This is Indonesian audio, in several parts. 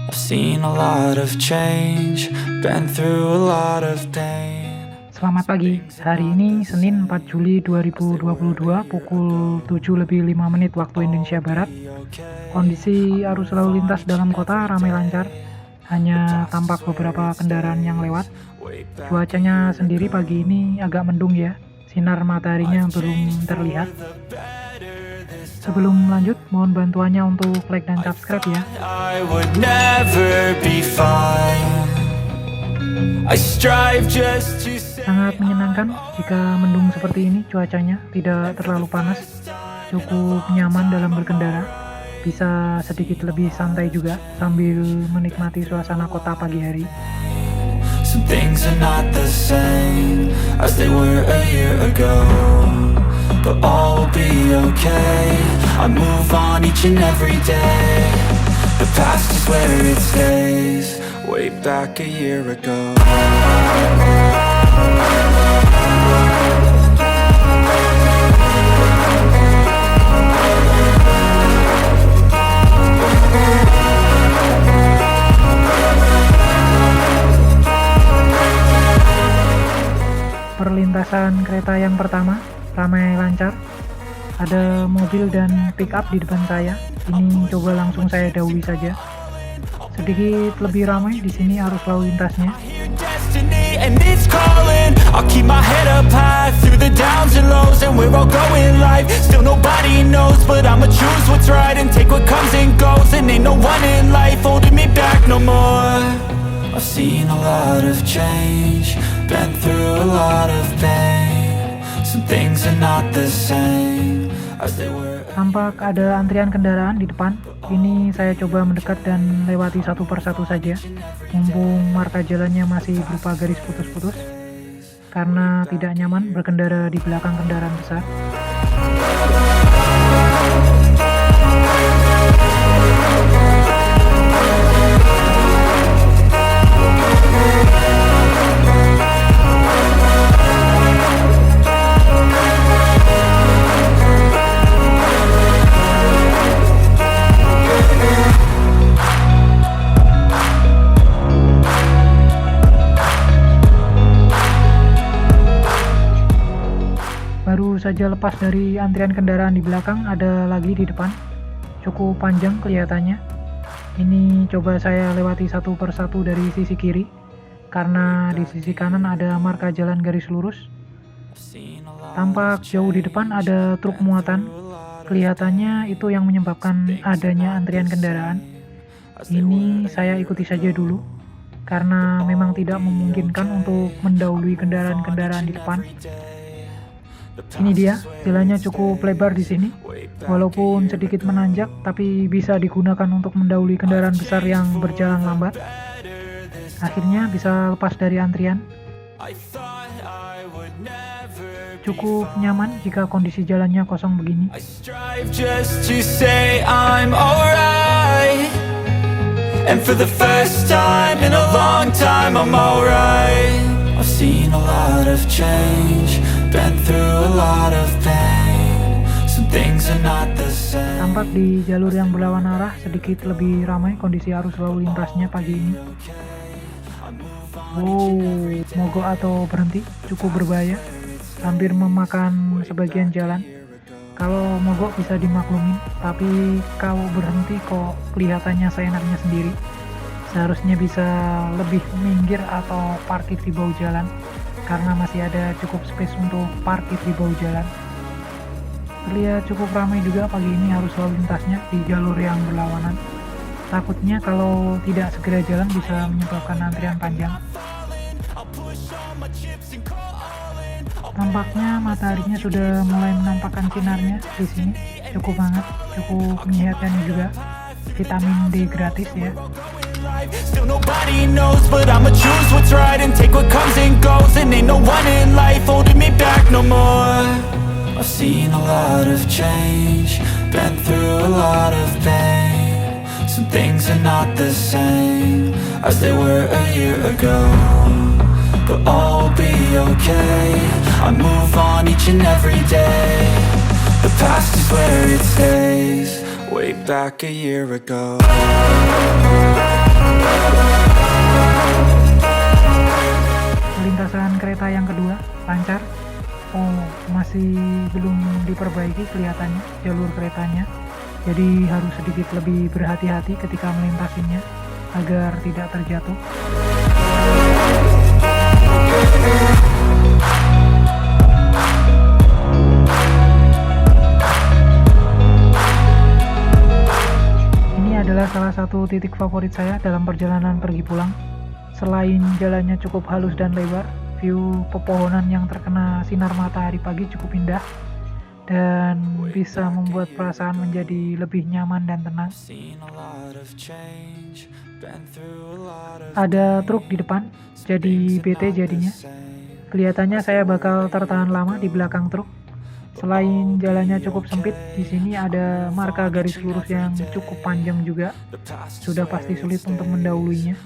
I've seen a lot of change, been through a lot of pain. Selamat pagi, hari ini Senin 4 Juli 2022 pukul 7:05 waktu Indonesia Barat. Kondisi arus lalu lintas dalam kota ramai lancar, hanya tampak beberapa kendaraan yang lewat. Cuacanya sendiri pagi ini agak mendung ya, sinar mataharinya belum terlihat. Sebelum lanjut, mohon bantuannya untuk like dan subscribe ya. I would never be fine. I strive just to Sangat menyenangkan jika mendung seperti ini, cuacanya tidak terlalu panas, cukup nyaman dalam berkendara, bisa sedikit lebih santai juga sambil menikmati suasana kota pagi hari. Some things are not the same as they were a year ago, but all will be okay. I move on each and every day. The past is where it stays, way back a year ago. Perlintasan kereta yang pertama ramai lancar. Ada mobil dan pick up di depan saya. Ini coba langsung saya dahului saja. Sedikit lebih ramai di sini arus lalu lintasnya. Destiny and it's calling. I'll keep my head up high through the downs and lows, and we're all going life. Still nobody knows, but I'ma choose what's right and take what comes and goes. And ain't no one in life holding me back no more. I've seen a lot of change, been through a lot of pain. Some things are not the same as they were. Tampak ada antrian kendaraan di depan. Ini saya coba mendekat dan lewati satu persatu saja. Mumpung marka jalannya masih berupa garis putus-putus, karena tidak nyaman berkendara di belakang kendaraan besar. Baru saja lepas dari antrian kendaraan di belakang, ada lagi di depan. Cukup panjang kelihatannya. Ini coba saya lewati satu persatu dari sisi kiri, karena di sisi kanan ada marka jalan garis lurus. Tampak jauh di depan ada truk muatan. Kelihatannya itu yang menyebabkan adanya antrian kendaraan. Ini saya ikuti saja dulu, karena memang tidak memungkinkan untuk mendahului kendaraan-kendaraan di depan. Ini dia, jalannya cukup lebar di sini. Walaupun sedikit menanjak, tapi bisa digunakan untuk mendahului kendaraan besar yang berjalan lambat. Akhirnya bisa lepas dari antrian. Cukup nyaman jika kondisi jalannya kosong begini. I strive just to say I'm alright. And for the first time in a long time I'm alright. I've seen a lot of change, been through a lot of pain. Some things are not the same. Tampak di jalur yang berlawan arah sedikit lebih ramai kondisi arus lalu lintasnya pagi ini. Wow, mogok atau berhenti cukup berbahaya, hampir memakan sebagian jalan. Kalau mogok bisa dimaklumin, tapi kalau berhenti kok kelihatannya seenaknya sendiri. Seharusnya bisa lebih minggir atau parkir di bawah jalan, karena masih ada cukup space untuk parkir di bawah jalan. Terlihat cukup ramai juga pagi ini arus lalu lintasnya di jalur yang berlawanan. Takutnya kalau tidak segera jalan bisa menyebabkan antrian panjang. Tampaknya mataharinya sudah mulai menampakkan sinarnya di sini. Cukup hangat, cukup menyehatkan juga. Vitamin D gratis ya. Still nobody knows, but I'ma choose what's right and take what comes and goes. And ain't no one in life holding me back no more. I've seen a lot of change, been through a lot of pain. Some things are not the same as they were a year ago, but all will be okay. I move on each and every day. The past is where it stays, way back a year ago. masih belum diperbaiki kelihatannya jalur keretanya, jadi harus sedikit lebih berhati-hati ketika melintasinya agar tidak terjatuh. Ini adalah salah satu titik favorit saya dalam perjalanan pergi pulang. Selain jalannya cukup halus dan lebar, view pepohonan yang terkena sinar matahari pagi cukup indah dan bisa membuat perasaan menjadi lebih nyaman dan tenang. Ada truk di depan, jadi bete jadinya. Kelihatannya saya bakal tertahan lama di belakang truk. Selain jalannya cukup sempit, di sini ada marka garis lurus yang cukup panjang juga. Sudah pasti sulit untuk mendahuluinya.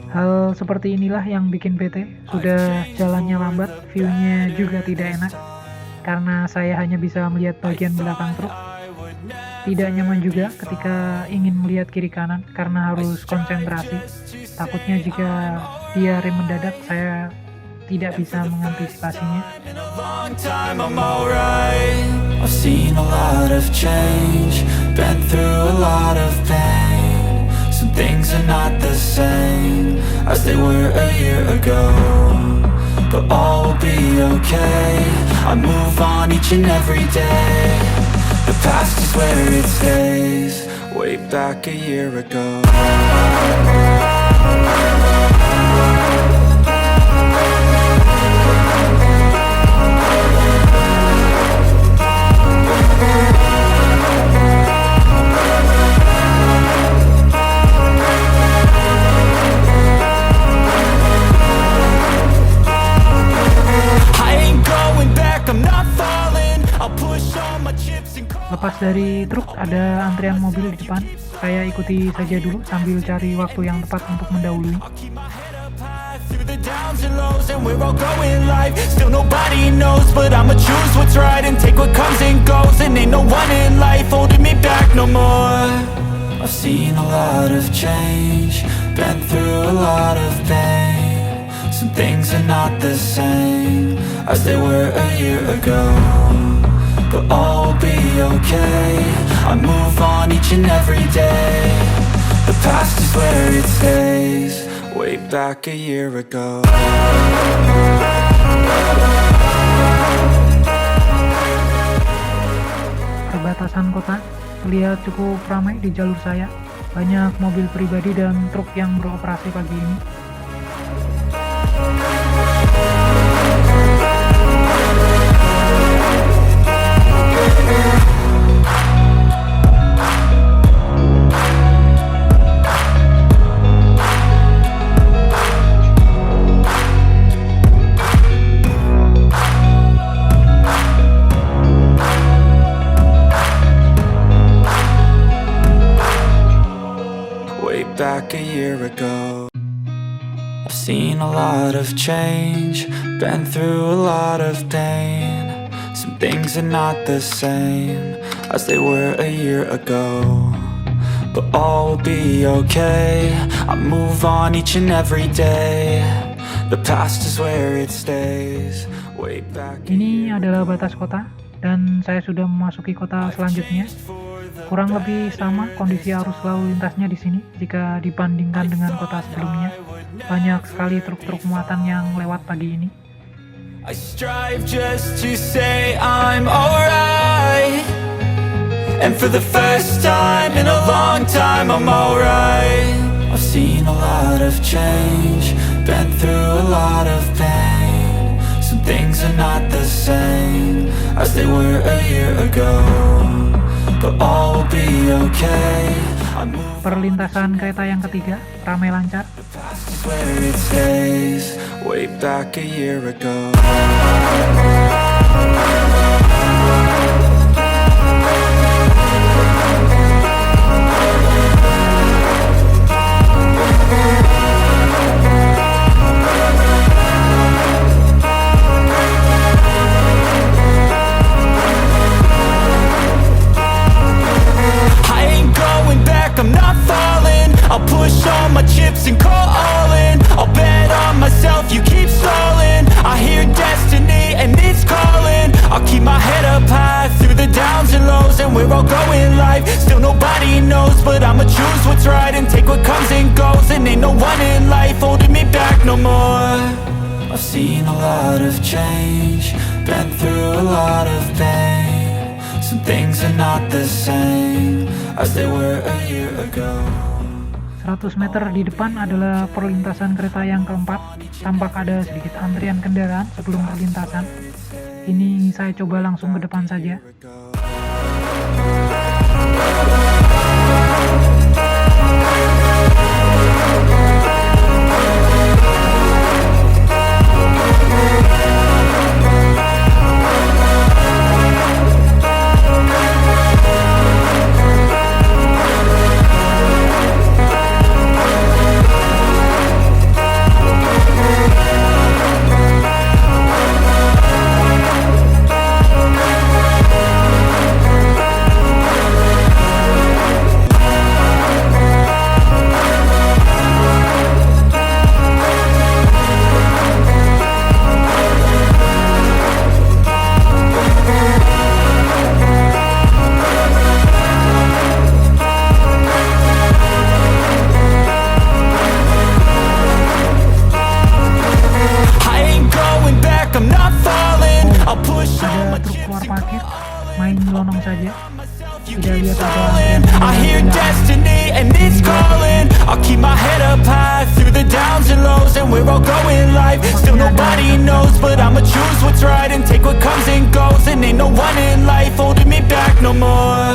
Hal seperti inilah yang bikin bete. Sudah jalannya lambat, view-nya juga tidak enak. Karena saya hanya bisa melihat bagian belakang truk. Tidak nyaman juga ketika ingin melihat kiri kanan karena harus konsentrasi. Takutnya jika dia rem mendadak, saya tidak bisa mengantisipasinya. I've seen a lot of change, been through a lot of pain. Some things are not the same as they were a year ago, but all will be okay. I move on each and every day. The past is where it stays, way back a year ago. Lepas dari truk ada antrian mobil di depan. Saya ikuti saja dulu sambil cari waktu yang tepat untuk mendahului. Still nobody knows, but I'ma choose what's right and take what comes and goes. And ain't no one in life holding me back no more. I've seen a lot of change, been through a lot of pain. Some things are not the same as they were a year ago, but all will be okay. I move on each and every day. The past is where it stays, way back a year ago. Perbatasan kota terlihat cukup ramai di jalur saya. Banyak mobil pribadi dan truk yang beroperasi pagi ini. Back a year ago, I've seen a lot of change, been through a lot of pain. Some things are not the same as they were a year ago, but all will be okay. I move on each and every day. The past is where it stays, way back. Ini adalah batas kota dan saya sudah memasuki kota selanjutnya. Kurang lebih sama kondisi arus lalu lintasnya di sini jika dibandingkan dengan kota sebelumnya. Banyak sekali truk-truk muatan yang lewat pagi ini. I strive just to say I'm alright, and for the first time in a long time I'm alright. I've seen a lot of change, been through a lot of pain. Some things are not the same as they were a year ago, but all will be okay. Perlintasan kereta yang ketiga ramai lancar. Where it stays, way back a year ago. I'm not falling, I'll push all my chips and call all in. I'll bet on myself, you keep stalling. I hear destiny and it's but I'ma choose what's right and take what comes and goes. And ain't no one in life holding me back no more. I've seen a lot of change, been through a lot of pain. Some things are not the same as they were a year ago. 100 meter di depan adalah perlintasan kereta yang keempat. Tampak ada sedikit antrian kendaraan sebelum perlintasan. Ini saya coba langsung ke depan saja. Main nyelonong saja, tidak lihat ada antrian I hear destiny and it's calling. I'll keep my head up high through the downs and lows, and we're all going live. Still nobody knows, but I'ma choose what's right and take what comes and goes. And ain't no one in life holding me back no more.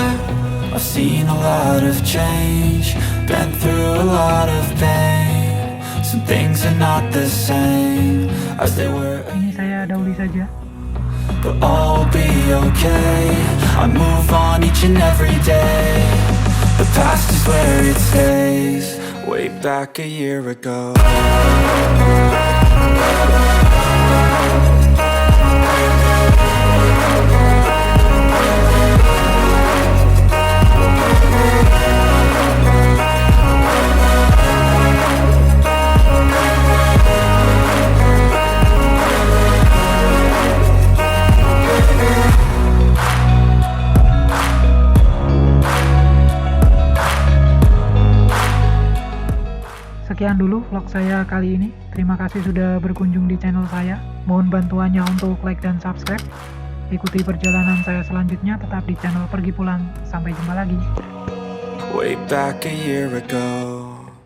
I've seen a lot of change, been through a lot of pain. Some things are not the same as they were. Ini saya dahului saja. But all will be okay. I move on each and every day. The past is where it stays. Way back a year ago. Sekian dulu vlog saya kali ini. Terima kasih sudah berkunjung di channel saya. Mohon bantuannya untuk like dan subscribe. Ikuti perjalanan saya selanjutnya tetap di channel Pergi Pulang. Sampai jumpa lagi. Way back a year ago.